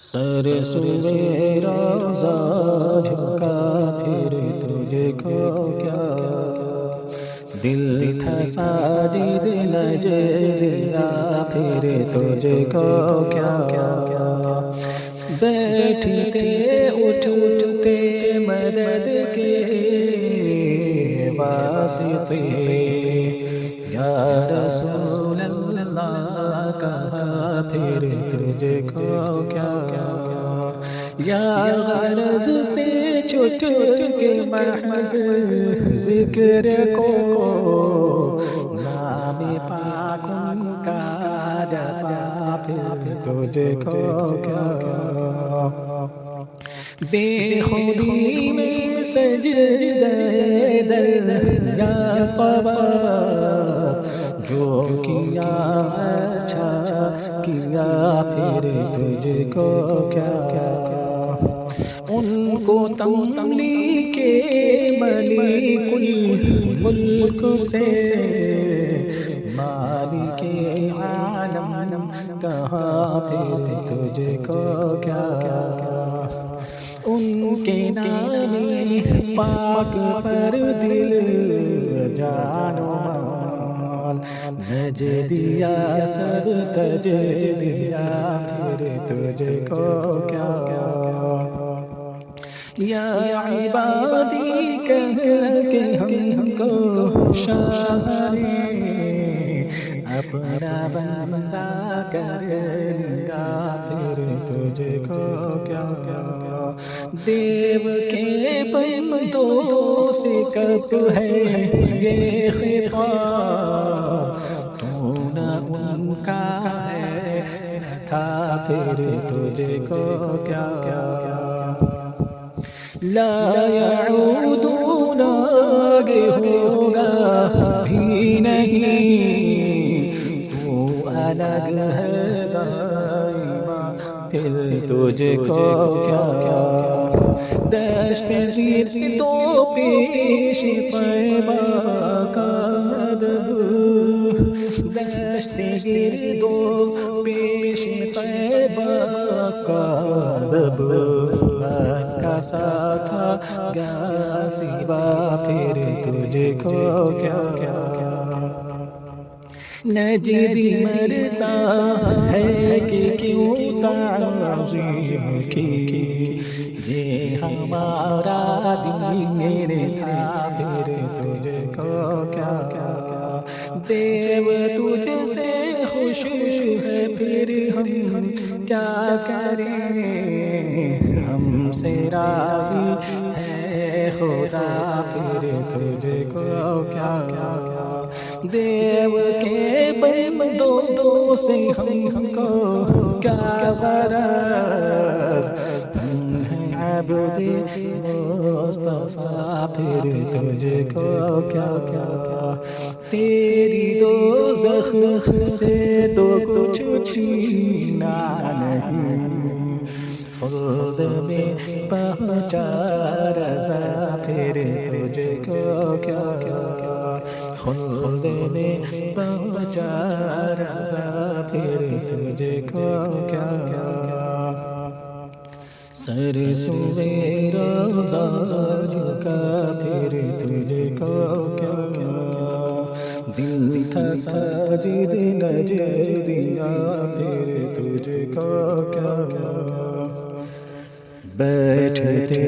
سر سوے روضہ جھکا پھر تجھ کو کیا، دل تھا ساجد نجدیا پھر تجھ کو کیا، بیٹھتے اٹھتے مدد کے واسطے یا رسول اللہ کہا پھر تجھ کو کیا، یا غرض سے چھٹ کے محض ذکر کو نام پاک ان کا جپا پھر تجھ کو کیا، بے خودی میں سجدہ دریا طواف جو کیا اچھا کیا پھر تجھ کو کیا، ان کو تملیک ملک الملک سے مالک عالم کہا پھر تجھ کو کیا، ان کے نام پاک پر دل جان و مال نجدیا سب تجدیا پھر تجھ کو کیا، یا عبادی کہہ کے ہم کو شاہ اپنا بندہ کر لیا پھر تجھ کو کیا، دیو کے بندوں سے کب ہے یہ خطاب، تو نہ ان کا ہے تھا پھر تجھ کو کیا، لا یعودون آگے ہوگا بھی نہیں، تو الگ ہے دائما پھر تجھ کو کیا، دشت گیر تو پیش طیبہ کا ادب، دشت گیر دو پیش طیبہ کا ادب، کا ساتھ گا سوا پھر تجھ کو کیا، نجدی مرتا ہے کہ کیوں تعظیم کی، یہ ہمارا دین تھا پھر تجھ کو کیا، دیو تجھ سے خوش ہے پھر ہم کیا کریں، ہم سے راضی ہے خدا پھر تجھ کو کیا، دیو کے بندوں سے ہم کو کیا غرض، ہم ہیں عبد مصطفیٰ پھر تجھ کو کیا، تیری دوزخ سے تو کچھ چھینا نہیں، خلد میں پہنچا رضا پھر تجھ کو کیا، خلد میں پہنچا رضا پھر تجھ کو کیا، سر سوے روضہ جھکا پھر تجھ کو کیا، دل تھا ساجد نجدیا پھر تجھ کو کیا، بیٹھتے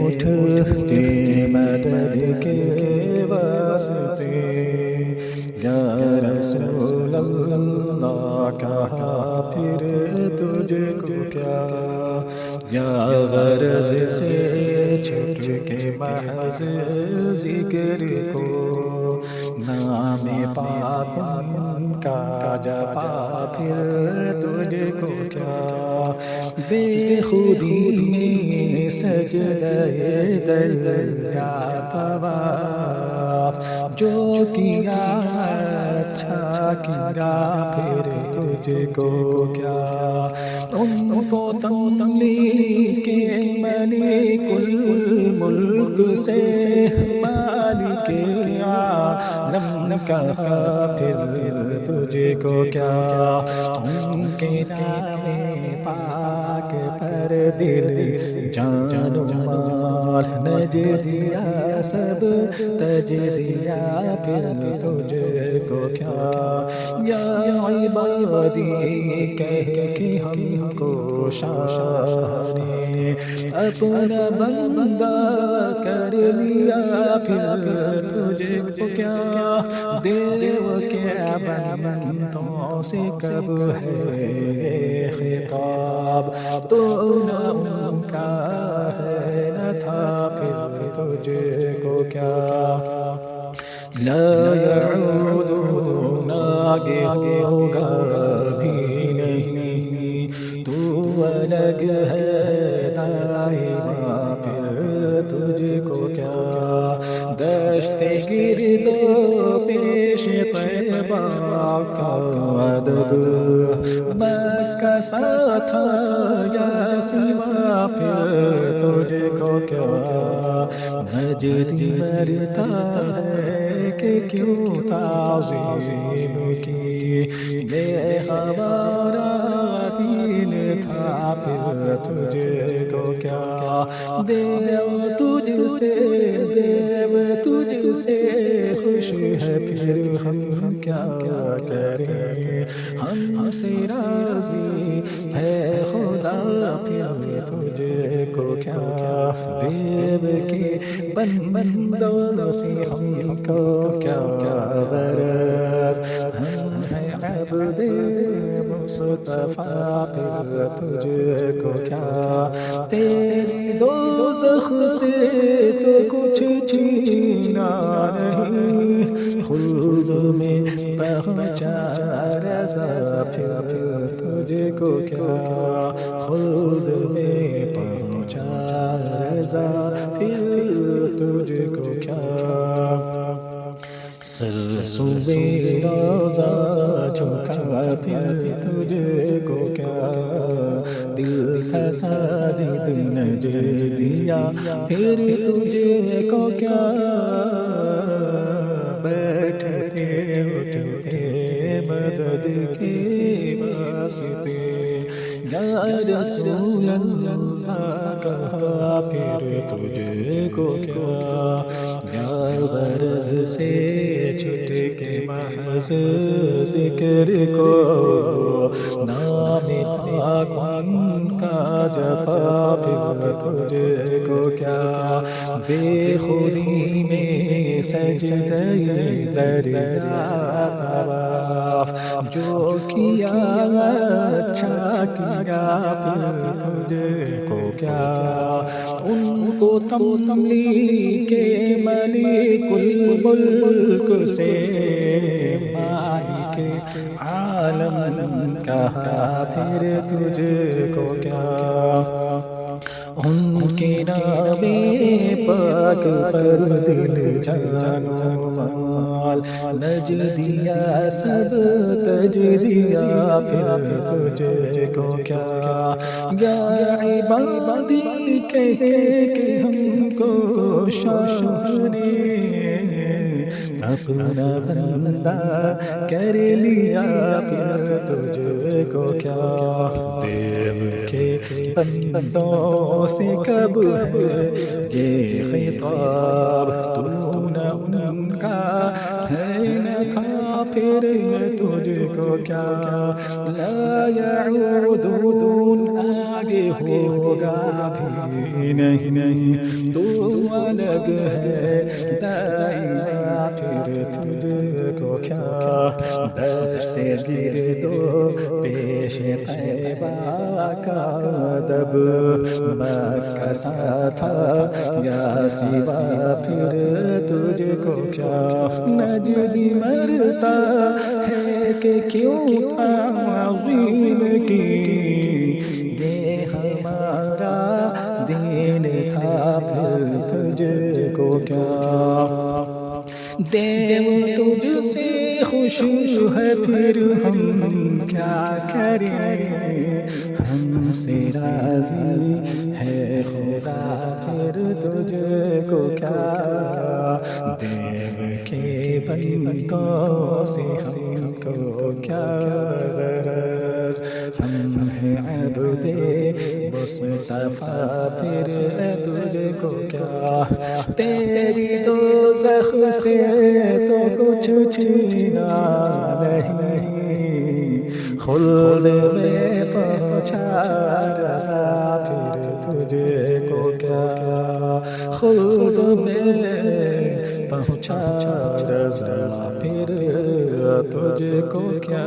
اٹھتے مدد کے واسطے یا رسول اللہ کہا پھر تجھ کو کیا، یا غرض سے چھٹ کے محض ذکر کو نام پاک ان کا جپا پھر تجھ کو کیا، بے خودی میں سجدہ دریا طواف جو کیا اچھا کیا پھر تجھ کو کیا، ان کو تملیک ملک الملک سے مالک عالم کہا پھر تجھ کو کیا، ان کے نام پاک پر دل جان و مال نج دیا سب تج دیا پھر تجھ کو کیا یا عبادی کہہ کے ہم کو شاہ نے اپنا بندہ کر لیا پھر تجھ کو کیا دیو کیا بندوں سے کب ہے خطاب تو نہ ان کا ہے نہ تھا پھر تجھ کو کیا لا يعودون آگے ہوگا بھی نہیں تو الگ ہے دائما پھر تجھ کو کیا دشت گرد و پیش طیبہ کا ادب مکہ ساتھ یا سوا پھر تجھ کو کیا مجدی مرتا ہے کہ کیوں تعظیم کی یہ ہمارا دین تھا پھر تجھ کو کیا دیو تجھ سے زیب تجھ سے خوش ہے پھر ہم کیا کریں ہم سے راضی ہے خدا پھر تجھ کو کیا دیو کے بندوں سے ہم کو کیا غرض ہم ہیں عبد مصطفیٰ پھر تجھ کو کیا تیری دوزخ سے تو کچھ چھینا نہیں خود میں پہنچا رضا پھر تجھ کو کیا خود میں پہنچا رضا پھر تجھ کو کیا سر سوے روزہ جھکا پھر تجھ کو کیا دل تھا ساجد نج دیا پھر تجھ کو کیا بیٹھتے اٹھتے مدد کے واسطے یا رسول اللہ کہا پھر تجھ کو کیا یا غرض سے چھٹ کے محض ذکر کو نام پاک ان کا جپا پھر تجھ کو کیا بے خودی میں سجدہ دریا طواف جو کیا اچھا کیا پھر تجھ کو کیا ان کو تملی کے ملک الملک سے مالک عالم کہا پھر تجھ کو کیا ان کے نام پاک پر دل جان و مال نج دیا سب تج دیا پھر تجھ کو کیا یا عبادی کہہ کے ہم کو شاہ نے اپنا بندہ کر لیا پھر تجھ کو کیا دیو کے بندوں سے کب ہے یہ خطاب تو نہ ان کا ہے نہ تھا پھر تجھ کو کیا لا یعودون آگے ہوگا بھی نہیں تو الگ ہے دائیا پھر تجھ کو کیا دشت گرد و پیش طیبہ کا ادب مکہ ساتھ یا سوا پھر تجھ کو کیا نجدی مرتا ہے کہ کیوں تعظیم کی یہ ہمارا دین تھا پھر تجھ کو کیا دیو تجھ سے خوش ہے پھر ہم کیا کریں ہم سے راضی ہے خدا پھر تجھ کو کیا دیو کے بندوں سے ہم کو کیا غرض ہم ہیں عبد مصطفیٰ پھر تجھ کو کیا، تیری دوزخ سے تو کچھ چھینا نہیں، خلد میں پہنچا رضا پھر تجھ کو کیا، خلد میں پہنچا رضا پھر تجھ کو کیا۔